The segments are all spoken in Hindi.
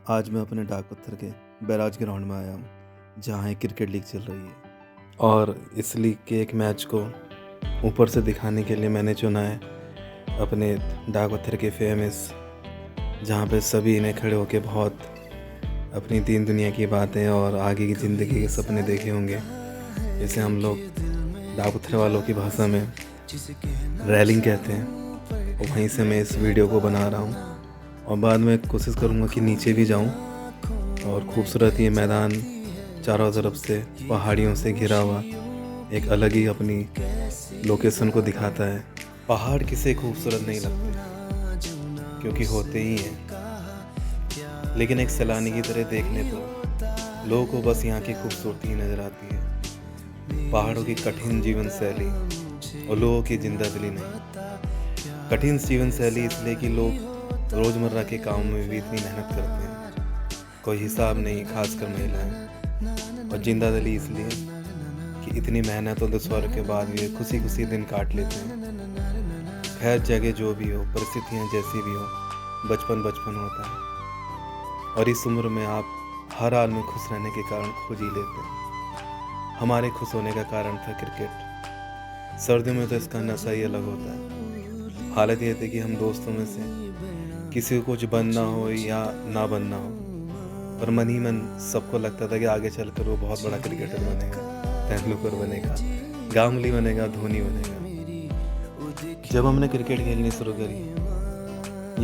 आज मैं अपने डाक पत्थर के बैराज ग्राउंड में आया हूँ, जहाँ एक क्रिकेट लीग चल रही है। और इस लीग के एक मैच को ऊपर से दिखाने के लिए मैंने चुना है अपने डाक पत्थर के फेमस, जहाँ पे सभी इन्हें खड़े होकर बहुत अपनी दीन दुनिया की बातें और आगे की ज़िंदगी के सपने देखे होंगे, जिसे हम लोग डाक पत्थर वालों की भाषा में रैलिंग कहते हैं। और वहीं से मैं इस वीडियो को बना रहा हूँ और बाद में कोशिश करूँगा कि नीचे भी जाऊँ। और खूबसूरत ये मैदान चारों तरफ से पहाड़ियों से घिरा हुआ एक अलग ही अपनी लोकेशन को दिखाता है। पहाड़ किसे खूबसूरत नहीं लगते, क्योंकि होते ही हैं, लेकिन एक सैलानी की तरह देखने पर लोगों को बस यहाँ की खूबसूरती ही नज़र आती है। पहाड़ों की कठिन जीवन शैली और लोगों की जिंदा दिली नहीं। कठिन जीवन शैली इसलिए कि लोग रोज़मर्रा के काम में भी इतनी मेहनत करते हैं, कोई हिसाब नहीं, खासकर महिलाएं। और जिंदा दिली इसलिए कि इतनी मेहनत और दुश्वार के बाद भी खुशी खुशी दिन काट लेते हैं। खैर, जगह जो भी हो, परिस्थितियाँ जैसी भी हो, बचपन बचपन होता है और इस उम्र में आप हर हाल में खुश रहने के कारण खोज ही लेते हैं। हमारे खुश होने का कारण था क्रिकेट। सर्दियों में तो इसका नशा ही अलग होता है। हालत ये थी कि हम दोस्तों में से किसी को कुछ बनना हो या ना बनना हो, पर मन ही मन सबको लगता था कि आगे चलकर वो बहुत बड़ा क्रिकेटर बनेगा, तेंदुलकर बनेगा, गांगुली बनेगा, धोनी बनेगा। जब हमने क्रिकेट खेलनी शुरू करी,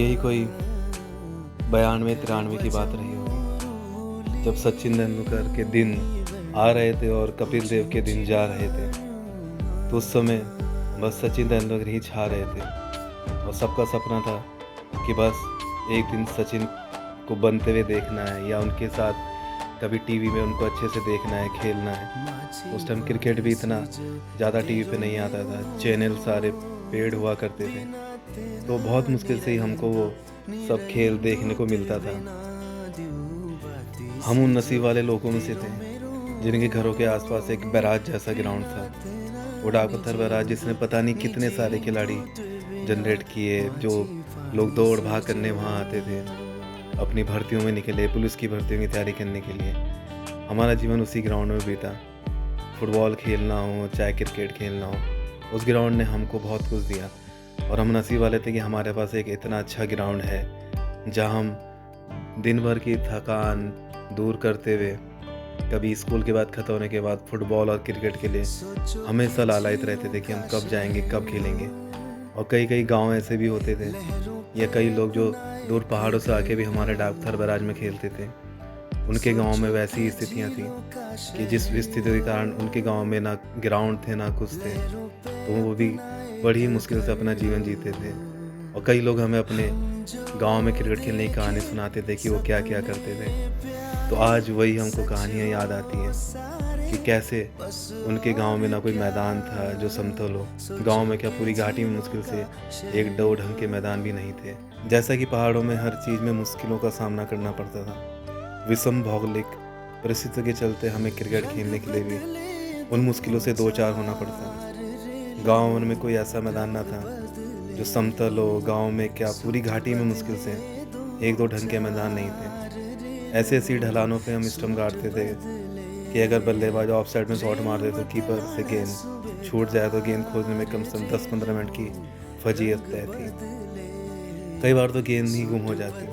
यही कोई 92-93 की बात रही होगी, जब सचिन तेंदुलकर के दिन आ रहे थे और कपिल देव के दिन जा रहे थे। तो उस समय बस सचिन तेंदुलकर ही छा रहे थे और सबका सपना था कि बस एक दिन सचिन को बनते हुए देखना है या उनके साथ कभी टीवी में उनको अच्छे से देखना है, खेलना है। उस टाइम क्रिकेट भी इतना ज़्यादा टीवी पे नहीं आता था, चैनल सारे पेड हुआ करते थे, तो बहुत मुश्किल से ही हमको वो सब खेल देखने को मिलता था। हम उन नसीब वाले लोगों में से थे जिनके घरों के आसपास एक बैराज जैसा ग्राउंड था, वो डाक पत्थर बैराज, जिसने पता नहीं कितने सारे खिलाड़ी जनरेट किए, जो लोग दौड़ भाग करने वहाँ आते थे, अपनी भर्तियों में निकले, पुलिस की भर्तियों की तैयारी करने के लिए। हमारा जीवन उसी ग्राउंड में बीता। फुटबॉल खेलना हो चाहे क्रिकेट खेलना हो, उस ग्राउंड ने हमको बहुत कुछ दिया। और हम नसीब वाले थे कि हमारे पास एक इतना अच्छा ग्राउंड है, जहाँ हम दिन भर की थकान दूर करते हुए, कभी स्कूल के बाद खत्म होने के बाद फुटबॉल और क्रिकेट के लिए हमेशा लालायित रहते थे कि हम कब जाएंगे, कब खेलेंगे। और कई कई गांव ऐसे भी होते थे या कई लोग जो दूर पहाड़ों से आके भी हमारे डाक पत्थर बैराज में खेलते थे। उनके गांव में वैसी स्थितियां थी कि जिस स्थिति के कारण उनके गांव में ना ग्राउंड थे ना कुछ थे, तो वो भी बड़ी ही मुश्किल से अपना जीवन जीते थे। और कई लोग हमें अपने गांव में क्रिकेट खेलने की कहानी सुनाते थे कि वो क्या क्या करते थे। तो आज वही हमको कहानियाँ याद आती हैं कि कैसे उनके गांव में ना कोई मैदान था जो समतल हो। गांव में क्या, पूरी घाटी में मुश्किल से 1-2 ढंग के मैदान भी नहीं थे। जैसा कि पहाड़ों में हर चीज़ में मुश्किलों का सामना करना पड़ता था, विषम भौगोलिक परिस्थितियों के चलते हमें क्रिकेट खेलने के लिए भी उन मुश्किलों से दो चार होना पड़ता। गाँव में कोई ऐसा मैदान ना था जो समतल हो। गाँव में क्या, पूरी घाटी में मुश्किल से 1-2 ढंग के मैदान नहीं थे। ऐसी ऐसी ढलानों पे हम स्टंप गाड़ते थे कि अगर बल्लेबाज ऑफ साइड में शॉट मार दे तो कीपर से गेंद छूट जाए, तो गेंद खोजने में कम से कम 10-15 मिनट की फजीयत तय थी। कई बार तो गेंद ही गुम हो जाती,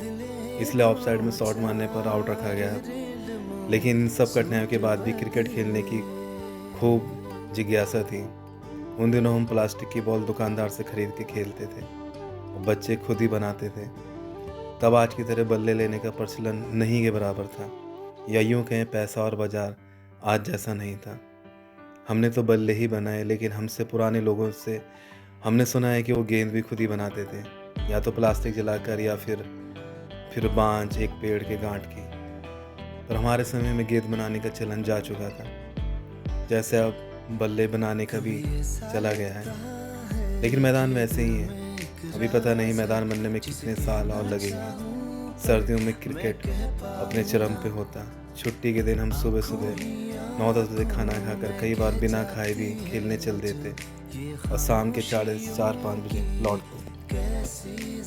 इसलिए ऑफ साइड में शॉट मारने पर आउट रखा गया। लेकिन इन सब कठिनाइयों के बाद भी क्रिकेट खेलने की खूब जिज्ञासा थी। उन दिनों हम प्लास्टिक की बॉल दुकानदार से खरीद के खेलते थे और बच्चे खुद ही बनाते थे। तब आज की तरह बल्ले लेने का प्रचलन नहीं के बराबर था, या यूँ कहें पैसा और बाजार आज जैसा नहीं था। हमने तो बल्ले ही बनाए, लेकिन हमसे पुराने लोगों से हमने सुना है कि वो गेंद भी खुद ही बनाते थे, या तो प्लास्टिक जलाकर या फिर बांज एक पेड़ के गांठ की। पर हमारे समय में गेंद बनाने का चलन जा चुका था, जैसे अब बल्ले बनाने का भी चला गया है। लेकिन मैदान वैसे ही है। अभी पता नहीं मैदान बनने में कितने साल और लगेंगे। सर्दियों में क्रिकेट अपने चरम पे होता। छुट्टी के दिन हम सुबह सुबह 9-10 बजे खाना खाकर कई बार बिना खाए भी खेलने चल देते और शाम के 4-5 बजे लौटते।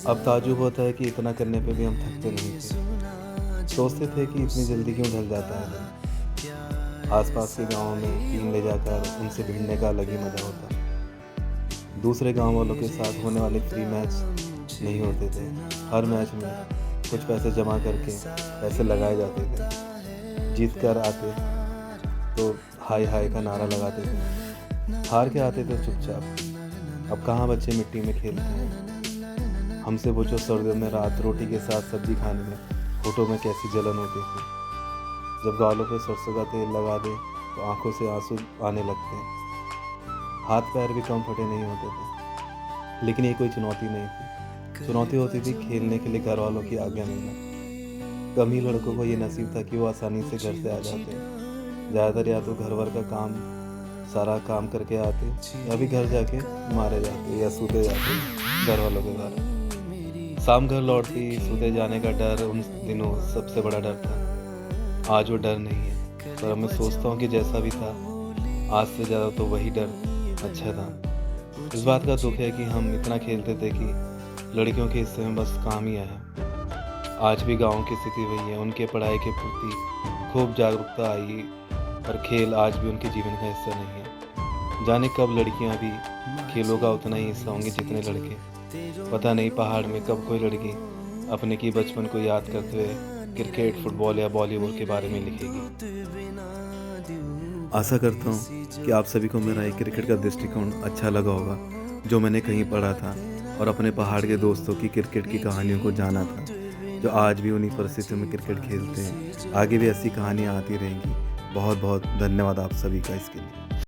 अब ताज्जुब होता है कि इतना करने पे भी हम थकते नहीं थे। सोचते थे कि इतनी जल्दी क्यों ढल जाता है दिन। आसपास के गाँव में टीम ले जाकर उनसे भिड़ने का अलग ही मज़ा होता। दूसरे गाँव वालों के साथ होने वाले फ्री मैच नहीं होते थे। हर मैच में कुछ पैसे जमा करके पैसे लगाए जाते थे। जीत कर आते तो हाय हाय का नारा लगाते थे, हार के आते थे चुपचाप। अब कहाँ बच्चे मिट्टी में खेलते हैं। हमसे पूछो सर्दियों में रात रोटी के साथ सब्जी खाने में होठों में कैसी जलन होती थी। जब गालों पे सरसों का तेल लगा दे तो आंखों से आंसू आने लगते हैं। हाथ पैर भी कम फटे नहीं होते थे। लेकिन ये कोई चुनौती नहीं थी। चुनौती होती थी खेलने के लिए घर वालों की आज्ञा मिलना। कम ही लड़कों को ये नसीब था कि वो आसानी से घर से आ जाते। ज़्यादातर या तो घर वर का काम सारा काम करके आते या भी घर जाके मारे जाते या सूते जाते घर वालों के घर। शाम घर लौटती सूते जाने का डर उन दिनों सबसे बड़ा डर था। आज वो डर नहीं है, पर अब मैं सोचता हूँ कि जैसा भी था आज से ज़्यादा तो वही डर अच्छा था। इस बात का दुख है कि हम इतना खेलते थे कि लड़कियों के हिस्से में बस काम ही आया। आज भी गाँव की स्थिति वही है। उनके पढ़ाई के प्रति खूब जागरूकता आई, पर खेल आज भी उनके जीवन का हिस्सा नहीं है। जाने कब लड़कियां भी खेलों का उतना ही हिस्सा होंगी जितने लड़के। पता नहीं पहाड़ में कब कोई लड़की अपने की बचपन को याद करते हुए क्रिकेट, फुटबॉल या बॉलीवुड के बारे में लिखेगी। आशा करता हूँ कि आप सभी को मेरा एक क्रिकेट का दृष्टिकोण अच्छा लगा होगा, जो मैंने कहीं पढ़ा था और अपने पहाड़ के दोस्तों की क्रिकेट की कहानियों को जाना था, जो आज भी उन्हीं परिस्थितियों में क्रिकेट खेलते हैं। आगे भी ऐसी कहानियाँ आती रहेंगी। बहुत बहुत धन्यवाद आप सभी का इसके लिए।